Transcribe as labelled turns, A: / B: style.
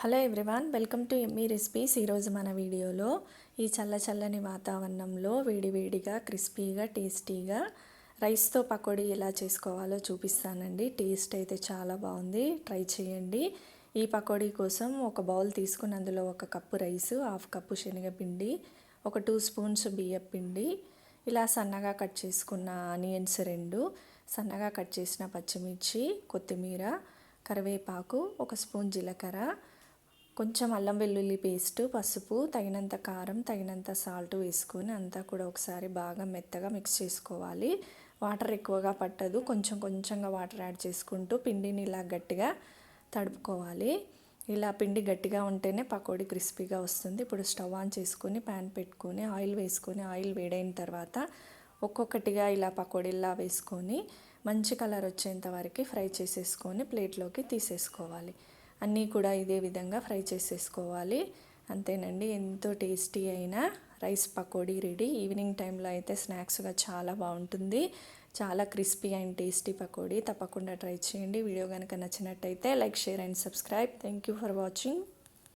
A: Hello everyone, welcome to Emmy recipes. ఈరోజు మన వీడియోలో ఈ చల్లని వాతావరణంలో వేడివేడిగా క్రిస్పీగా టేస్టీగా రైస్తో పకోడీ ఎలా చేసుకోవాలో చూపిస్తానండి. టేస్ట్ అయితే చాలా బాగుంది, ట్రై చేయండి. ఈ పకోడీ కోసం ఒక బౌల్ తీసుకుని అందులో 1 కప్పు రైసు, 1/2 కప్పు శనగపిండి, ఒక 2 స్పూన్స్ బియ్యం పిండి, ఇలా సన్నగా కట్ చేసుకున్న ఆనియన్స్ 2, సన్నగా కట్ చేసిన పచ్చిమిర్చి, కొత్తిమీర, కరివేపాకు, 1 స్పూన్ జీలకర్ర, కొంచెం అల్లం వెల్లుల్లి పేస్ట్, పసుపు, తగినంత కారం, తగినంత సాల్ట్ వేసుకొని అంతా కూడా ఒకసారి బాగా మెత్తగా మిక్స్ చేసుకోవాలి. వాటర్ ఎక్కువగా పట్టదు, కొంచెం కొంచెంగా వాటర్ యాడ్ చేసుకుంటూ పిండిని ఇలా గట్టిగా తడుపుకోవాలి. ఇలా పిండి గట్టిగా ఉంటేనే పకోడీ క్రిస్పీగా వస్తుంది. ఇప్పుడు స్టవ్ ఆన్ చేసుకొని ప్యాన్ పెట్టుకొని ఆయిల్ వేసుకొని ఆయిల్ వేడైన తర్వాత ఒక్కొక్కటిగా ఇలా పకోడీలా వేసుకొని మంచి కలర్ వచ్చేంత వరకు ఫ్రై చేసేసుకొని ప్లేట్లోకి తీసేసుకోవాలి. అన్నీ కూడా ఇదే విధంగా ఫ్రై చేసేసుకోవాలి. అంతేనండి, ఎంతో టేస్టీ అయిన రైస్ పకోడీ రెడీ. ఈవినింగ్ టైంలో అయితే స్నాక్స్గా చాలా బాగుంటుంది. చాలా క్రిస్పీ అండ్ టేస్టీ పకోడీ. తప్పకుండా ట్రై చేయండి. వీడియో కనుక నచ్చినట్టయితే like, share and subscribe. Thank you for watching.